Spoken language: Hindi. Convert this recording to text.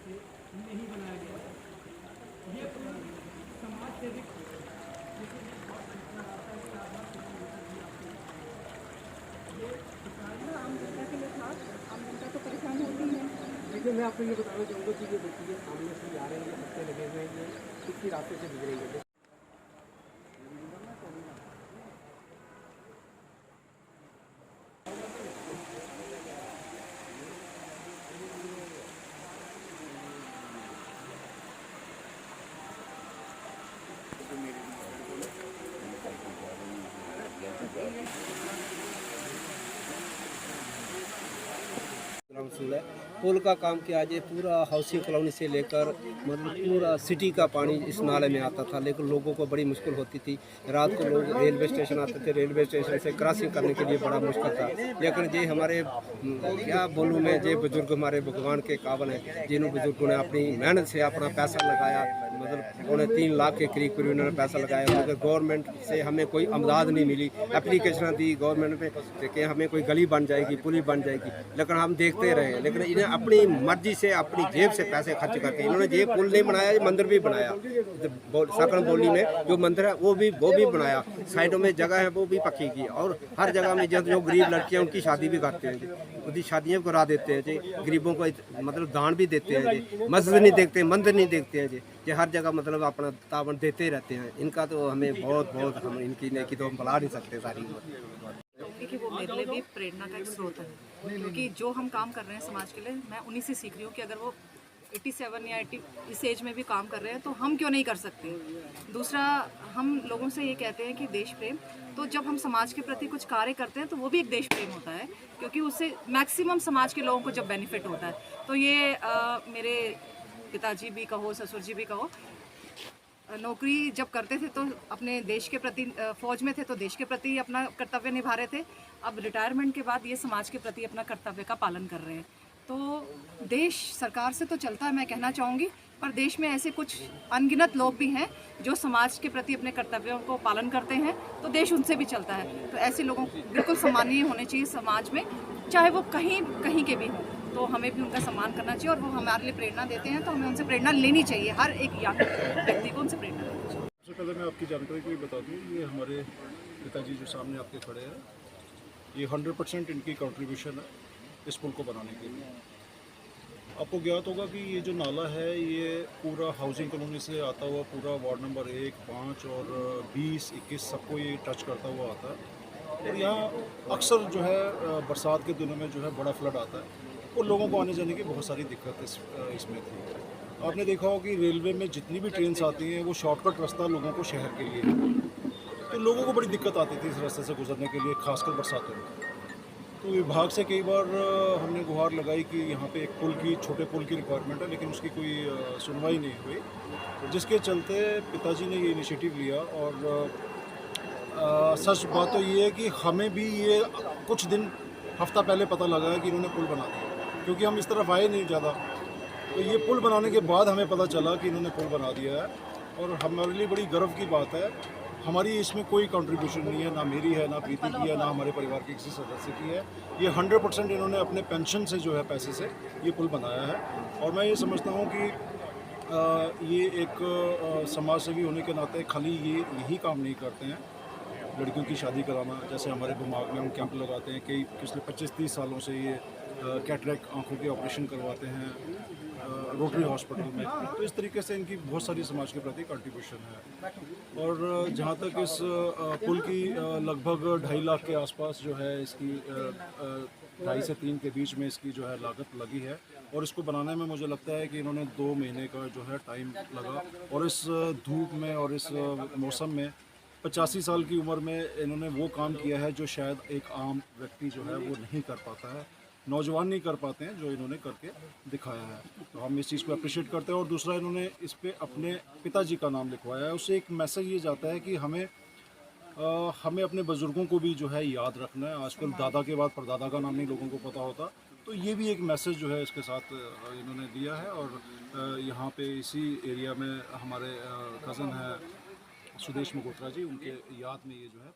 से नहीं बनाया गया है। ये तो समाज सेविक लेकिन एक बहुत सूचना आता है कि ये सरकारी आम जनता के लिए था। आम जनता तो परेशान होती है। लेकिन मैं आपको ये बताना चाहूँगा कि ये देखिए सामने से आ रहे हैं, ये पत्ते लगे हुए हैं, ये इसी रास्ते से गुजरेंगे। पुल का काम किया आज, पूरा हाउसिंग कॉलोनी से लेकर मतलब पूरा सिटी का पानी इस नाले में आता था, लेकिन लोगों को बड़ी मुश्किल होती थी। रात को लोग रेलवे स्टेशन आते थे, रेलवे स्टेशन से क्रॉसिंग करने के लिए बड़ा मुश्किल था। लेकिन ये हमारे क्या बोलूँ मैं, ये बुजुर्ग हमारे भगवान के काबिल हैं, जिन बुजुर्गों ने अपनी मेहनत से अपना पैसा लगाया, मतलब उन्हें 3 लाख के करीब उन्होंने पैसा लगाया, मगर गवर्नमेंट से हमें कोई अमदाद नहीं मिली। एप्लीकेशन दी गवर्नमेंट में कि हमें कोई गली बन जाएगी, पुली बन जाएगी, लेकिन हम देखते रहे। लेकिन इन्हें अपनी मर्जी से अपनी जेब से पैसे खर्च करके इन्होंने ये पुल नहीं बनाया, ये मंदिर भी बनाया। सकन बोली में जो मंदिर है वो भी बनाया, साइडों में जगह है वो भी पक्की की, और हर जगह में जो गरीब लड़कियाँ उनकी शादी भी करते हैं जी, उनकी शादियाँ करा देते हैं जी, गरीबों को मतलब दान भी देते हैं जी, मस्जिद नहीं देखते, मंदिर नहीं देखते हैं जी, ये हर जगह मतलब अपना तावन देते रहते हैं। इनका तो हमें बहुत हम इनकी नेकी तो हम भुला नहीं सकते सारी उम्र। कि वो मेरे लिए भी प्रेरणा का एक स्रोत है, क्योंकि जो हम काम कर रहे हैं समाज के लिए, मैं उन्हीं से सीख रही हूँ कि अगर वो 87 या 80 इस एज में भी काम कर रहे हैं तो हम क्यों नहीं कर सकते। दूसरा, हम लोगों से ये कहते हैं कि देश प्रेम, तो जब हम समाज के प्रति कुछ कार्य करते हैं तो वो भी एक देश प्रेम होता है, क्योंकि उससे मैक्सिमम समाज के लोगों को जब बेनिफिट होता है। तो ये मेरे पिताजी भी कहो, ससुर जी भी कहो, नौकरी जब करते थे तो अपने देश के प्रति, फौज में थे तो देश के प्रति अपना कर्तव्य निभा रहे थे। अब रिटायरमेंट के बाद ये समाज के प्रति अपना कर्तव्य का पालन कर रहे हैं। तो देश सरकार से तो चलता है, मैं कहना चाहूँगी, पर देश में ऐसे कुछ अनगिनत लोग भी हैं जो समाज के प्रति अपने कर्तव्यों को पालन करते हैं, तो देश उनसे भी चलता है। तो ऐसे लोगों को बिल्कुल सम्मानीय होने चाहिए समाज में, चाहे वो कहीं के भी हों, तो हमें भी उनका सम्मान करना चाहिए, और वो हमारे लिए प्रेरणा देते हैं तो हमें उनसे प्रेरणा लेनी चाहिए। हर एक यंग व्यक्ति को उनसे प्रेरणा लेनी चाहिए। सबसे पहले मैं आपकी जानकारी को बता दूँ, ये हमारे पिताजी जो सामने आपके खड़े हैं, ये 100% इनकी कंट्रीब्यूशन है इस पुल को बनाने के लिए। आपको ज्ञात होगा कि ये जो नाला है ये पूरा हाउसिंग कॉलोनी से आता हुआ पूरा वार्ड नंबर 1, 5 और 20, 21 सबको ये टच करता हुआ आता है। और यहाँ अक्सर जो है बरसात के दिनों में जो है बड़ा फ्लड आता है, और लोगों को आने जाने की बहुत सारी दिक्कत इसमें थी। आपने देखा होगा कि रेलवे में जितनी भी ट्रेन्स आती हैं वो शॉर्टकट रास्ता लोगों को शहर के लिए है, तो लोगों को बड़ी दिक्कत आती थी इस रास्ते से गुजरने के लिए, खासकर बरसातों में। तो विभाग से कई बार हमने गुहार लगाई कि यहाँ पे एक छोटे पुल की रिक्वायरमेंट है, लेकिन उसकी कोई सुनवाई नहीं हुई, जिसके चलते पिताजी ने ये इनिशिएटिव लिया। और सच बात तो ये है कि हमें भी ये कुछ दिन हफ्ता पहले पता लगा है कि इन्होंने पुल बना दिया, क्योंकि हम इस तरफ आए नहीं ज़्यादा। तो ये पुल बनाने के बाद हमें पता चला कि इन्होंने पुल बना दिया है, और हमारे लिए बड़ी गर्व की बात है। हमारी इसमें कोई कंट्रीब्यूशन नहीं है, ना मेरी है, ना प्रीति की है, ना हमारे परिवार के किसी सदस्य की है। ये 100% इन्होंने अपने पेंशन से जो है पैसे से ये पुल बनाया है। और मैं ये समझता हूँ कि ये एक समाज सेवी होने के नाते खाली ये यही काम नहीं करते हैं, लड़कियों की शादी कराना, जैसे हमारे दिमाग में हम कैंप लगाते हैं, कई पिछले 25-30 सालों से ये कैटरेक्ट आँखों के ऑपरेशन करवाते हैं रोटरी हॉस्पिटल में। तो इस तरीके से इनकी बहुत सारी समाज के प्रति कंट्रीब्यूशन है। और जहाँ तक इस पुल की लगभग 2.5 लाख के आसपास जो है इसकी 2.5 से 3 के बीच में इसकी जो है लागत लगी है, और इसको बनाने में मुझे लगता है कि इन्होंने 2 महीने का जो है टाइम लगा। और इस धूप में और इस मौसम में 85 साल की उम्र में इन्होंने वो काम किया है जो शायद एक आम व्यक्ति जो है वो नहीं कर पाता है, नौजवान नहीं कर पाते हैं, जो इन्होंने करके दिखाया है। तो हम इस चीज़ को अप्रिशिएट करते हैं। और दूसरा, इन्होंने इस पे अपने पिताजी का नाम लिखवाया है। उससे एक मैसेज ये जाता है कि हमें अपने बुज़ुर्गों को भी जो है याद रखना है। आजकल दादा के बाद परदादा का नाम नहीं लोगों को पता होता, तो ये भी एक मैसेज जो है इसके साथ इन्होंने दिया है। और यहाँ पे इसी एरिया में हमारे कज़न है सुदेश मगोत्रा जी, उनके याद में ये जो है